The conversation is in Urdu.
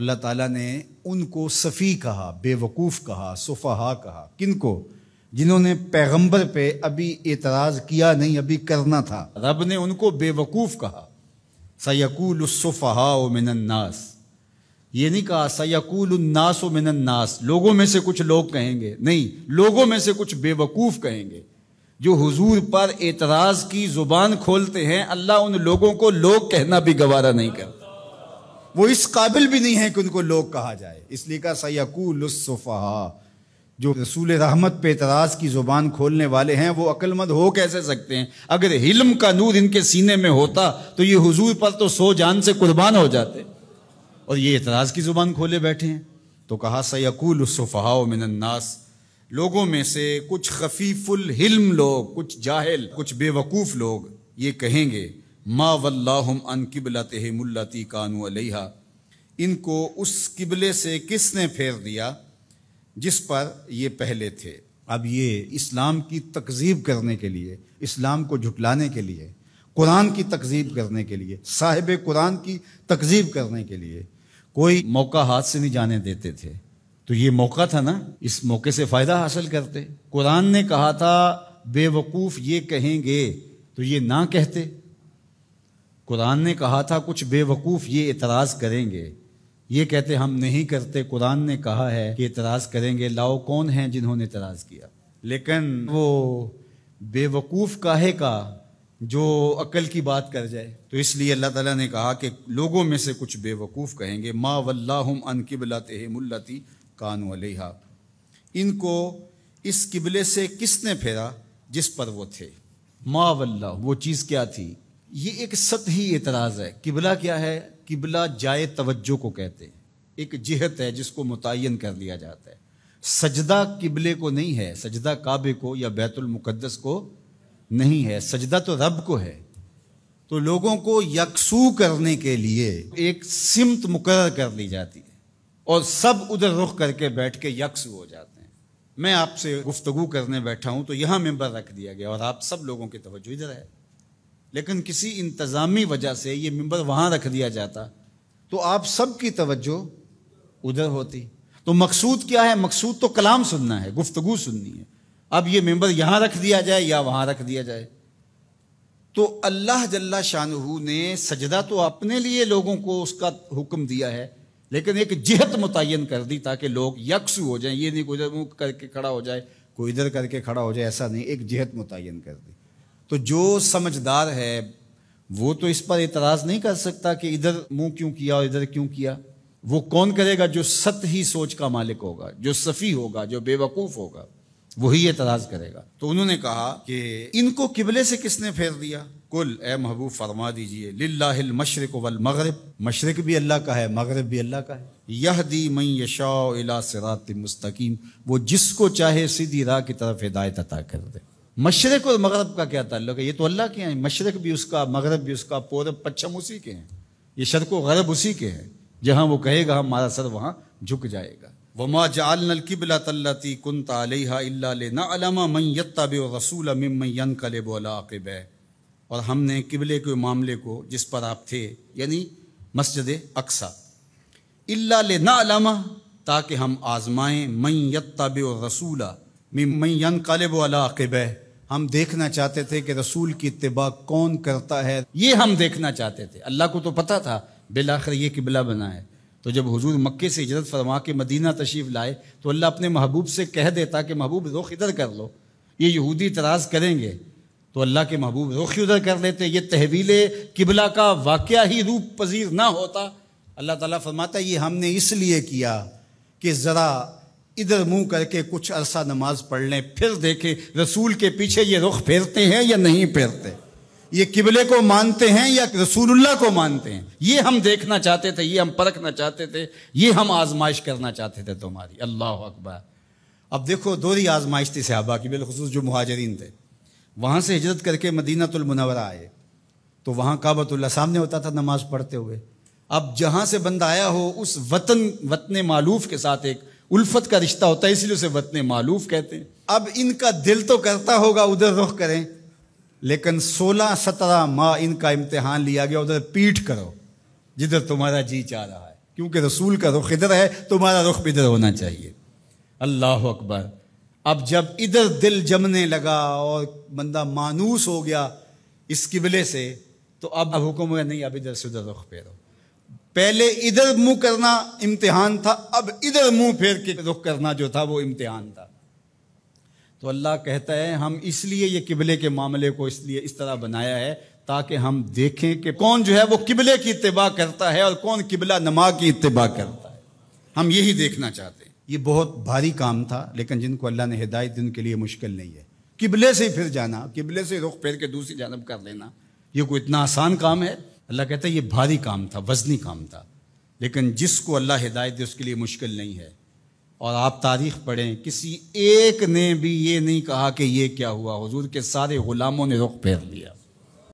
اللہ تعالیٰ نے ان کو سفی کہا، بے وقوف کہا، سفہا کہا۔ کن کو؟ جنہوں نے پیغمبر پہ ابھی اعتراض کیا نہیں، ابھی کرنا تھا۔ رب نے ان کو بے وقوف کہا۔ سَيَقُولُ السُّفَهَاءُ مِنَ النَّاسِ، یہ نہیں کہا سَيَقُولُ النَّاسُ مِنَ النَّاسِ، لوگوں میں سے کچھ لوگ کہیں گے، نہیں، لوگوں میں سے کچھ بے وقوف کہیں گے جو حضور پر اعتراض کی زبان کھولتے ہیں۔ اللہ ان لوگوں کو لوگ کہنا بھی گوارا نہیں کرتا، وہ اس قابل بھی نہیں ہے کہ ان کو لوگ کہا جائے، اس لیے کہا سَيَقُولُ السُّفَهَاءُ۔ جو رسول رحمت پہ اعتراض کی زبان کھولنے والے ہیں وہ عقل مند ہو کیسے سکتے ہیں؟ اگر علم کا نور ان کے سینے میں ہوتا تو یہ حضور پر تو 100 جان سے قربان ہو جاتے، اور یہ اعتراض کی زبان کھولے بیٹھے ہیں۔ تو کہا سَيَقُولُ السُّفَهَاءُ مِنَ النَّاسِ، لوگوں میں سے کچھ خفیف الحلم لوگ، کچھ جاہل، کچھ بے وقوف لوگ یہ کہیں گے ما وَلَّاهُمْ عَنْ قِبْلَتِهِمُ الَّتِي كَانُوا عَلَيْهَا، ان کو اس قبلے سے کس نے پھیر دیا جس پر یہ پہلے تھے۔ اب یہ اسلام کی تکذیب کرنے کے لیے، اسلام کو جھٹلانے کے لیے، قرآن کی تکذیب کرنے کے لیے، صاحب قرآن کی تکذیب کرنے کے لیے کوئی موقع ہاتھ سے نہیں جانے دیتے تھے۔ تو یہ موقع تھا نا، اس موقع سے فائدہ حاصل کرتے۔ قرآن نے کہا تھا بے وقوف یہ کہیں گے تو یہ نہ کہتے۔ قرآن نے کہا تھا کچھ بے وقوف یہ اعتراض کریں گے، یہ کہتے ہم نہیں کرتے۔ قرآن نے کہا ہے کہ اعتراض کریں گے، لاؤ کون ہیں جنہوں نے اعتراض کیا؟ لیکن وہ بے وقوف کاہے کا جو عقل کی بات کر جائے؟ تو اس لیے اللہ تعالیٰ نے کہا کہ لوگوں میں سے کچھ بے وقوف کہیں گے ما وَلَّاهُمْ عَنْ قِبْلَتِهِمُ الَّتِي كَانُوا عَلَيْهَا، ان کو اس قبلے سے کس نے پھیرا جس پر وہ تھے۔ ما واللہ، وہ چیز کیا تھی؟ یہ ایک سطحی اعتراض ہے۔ قبلہ کیا ہے؟ قبلہ جائے توجہ کو کہتے ہیں، ایک جہت ہے جس کو متعین کر لیا جاتا ہے۔ سجدہ قبلے کو نہیں ہے، سجدہ کعبے کو یا بیت المقدس کو نہیں ہے، سجدہ تو رب کو ہے۔ تو لوگوں کو یکسو کرنے کے لیے ایک سمت مقرر کر لی جاتی ہے اور سب ادھر رخ کر کے بیٹھ کے یکسو ہو جاتے ہیں۔ میں آپ سے گفتگو کرنے بیٹھا ہوں تو یہاں ممبر رکھ دیا گیا اور آپ سب لوگوں کی توجہ ادھر ہے، لیکن کسی انتظامی وجہ سے یہ ممبر وہاں رکھ دیا جاتا تو آپ سب کی توجہ ادھر ہوتی۔ تو مقصود کیا ہے؟ مقصود تو کلام سننا ہے، گفتگو سننی ہے۔ اب یہ ممبر یہاں رکھ دیا جائے یا وہاں رکھ دیا جائے، تو اللہ جل شانہ نے سجدہ تو اپنے لیے لوگوں کو اس کا حکم دیا ہے، لیکن ایک جہت متعین کر دی تاکہ لوگ یکسو ہو جائیں۔ یہ نہیں کوئی ادھر منہ کر کے کھڑا ہو جائے، کوئی ادھر کر کے کھڑا ہو جائے، ایسا نہیں، ایک جہت متعین کر دی۔ تو جو سمجھدار ہے وہ تو اس پر اعتراض نہیں کر سکتا کہ ادھر منہ کیوں کیا اور ادھر کیوں کیا۔ وہ کون کرے گا؟ جو سطحی سوچ کا مالک ہوگا، جو سفی ہوگا، جو بے وقوف ہوگا، وہی اعتراض کرے گا۔ تو انہوں نے کہا کہ ان کو قبلے سے کس نے پھیر دیا؟ کل، اے محبوب فرما دیجئے، للہ المشرق والمغرب، مشرق بھی اللہ کا ہے، مغرب بھی اللہ کا ہے۔ یہدی من یشاء الی صراط مستقیم، وہ جس کو چاہے سیدھی راہ کی طرف ہدایت عطا کر دے۔ مشرق اور مغرب کا کیا تعلق ہے؟ یہ تو اللہ کے ہیں، مشرق بھی اس کا، مغرب بھی اس کا، پورب پچھم اسی کے ہیں، یہ شرق و غرب اسی کے ہیں، جہاں وہ کہے گا ہمارا سر وہاں جھک جائے گا۔ وما جعلنا القبلة التي كنت عليها الا لنعلم من يتبع الرسول ممن ينقلب على عقبيه، اور ہم نے قبلے کے معاملے کو جس پر آپ تھے، یعنی مسجد اقصی، الا لنعلم، تاکہ ہم آزمائیں، من يتبع الرسول ممن ينقلب على عقبيه، ہم دیکھنا چاہتے تھے کہ رسول کی اتباع کون کرتا ہے، یہ ہم دیکھنا چاہتے تھے۔ اللہ کو تو پتہ تھا بالآخر یہ قبلہ بنا ہے، تو جب حضور مکے سے ہجرت فرما کے مدینہ تشریف لائے تو اللہ اپنے محبوب سے کہہ دیتا کہ محبوب رخ ادھر کر لو، یہ یہودی اعتراض کریں گے، تو اللہ کے محبوب رخ ادھر کر لیتے، یہ تحویل قبلہ کا واقعہ ہی روپ پذیر نہ ہوتا۔ اللہ تعالیٰ فرماتا ہے یہ ہم نے اس لیے کیا کہ ذرا ادھر منہ کر کے کچھ عرصہ نماز پڑھ لیں، پھر دیکھیں رسول کے پیچھے یہ رخ پھیرتے ہیں یا نہیں پھیرتے، یہ قبلے کو مانتے ہیں یا رسول اللہ کو مانتے ہیں، یہ ہم دیکھنا چاہتے تھے، یہ ہم پرکھنا چاہتے تھے، یہ ہم آزمائش کرنا چاہتے تھے تمہاری۔ اللہ اکبر۔ اب دیکھو دوہری آزمائش تھی صحابہ کی، بالخصوص جو مہاجرین تھے، وہاں سے ہجرت کر کے مدینہ المنورہ آئے تو وہاں کعبۃ اللہ سامنے ہوتا تھا نماز پڑھتے ہوئے۔ اب جہاں سے بندہ آیا ہو اس وطن معلوف کے ساتھ ایک الفت کا رشتہ ہوتا ہے، اس لیے اسے وطن معلوف کہتے ہیں۔ اب ان کا دل تو کرتا ہوگا ادھر رخ کریں، لیکن 16-17 ماہ ان کا امتحان لیا گیا ادھر پیٹھ کرو جدھر تمہارا جی چاہ رہا ہے، کیونکہ رسول کا رخ ادھر ہے، تمہارا رخ ادھر ہونا چاہیے۔ اللہ اکبر۔ اب جب ادھر دل جمنے لگا اور بندہ مانوس ہو گیا اس قبلے سے، تو اب حکم ہوا نہیں، اب ادھر سے ادھر رخ پھیرو۔ پہلے ادھر منہ کرنا امتحان تھا، اب ادھر منہ پھیر کے رخ کرنا جو تھا وہ امتحان تھا۔ تو اللہ کہتا ہے ہم اس لیے یہ قبلے کے معاملے کو اس طرح بنایا ہے تاکہ ہم دیکھیں کہ کون جو ہے وہ قبلے کی اتباع کرتا ہے اور کون قبلہ نما کی اتباع کرتا ہے۔ ہم یہی دیکھنا چاہتے ہیں۔ یہ بہت بھاری کام تھا، لیکن جن کو اللہ نے ہدایت دی ان کے لیے مشکل نہیں ہے۔ قبلے سے پھر جانا، قبلے سے رخ پھیر کے دوسری جانب کر لینا، یہ کوئی اتنا آسان کام ہے؟ اللہ کہتا ہے یہ بھاری کام تھا، وزنی کام تھا، لیکن جس کو اللہ ہدایت دے اس کے لیے مشکل نہیں ہے۔ اور آپ تاریخ پڑھیں، کسی ایک نے بھی یہ نہیں کہا کہ یہ کیا ہوا، حضور کے سارے غلاموں نے رخ پھیر لیا۔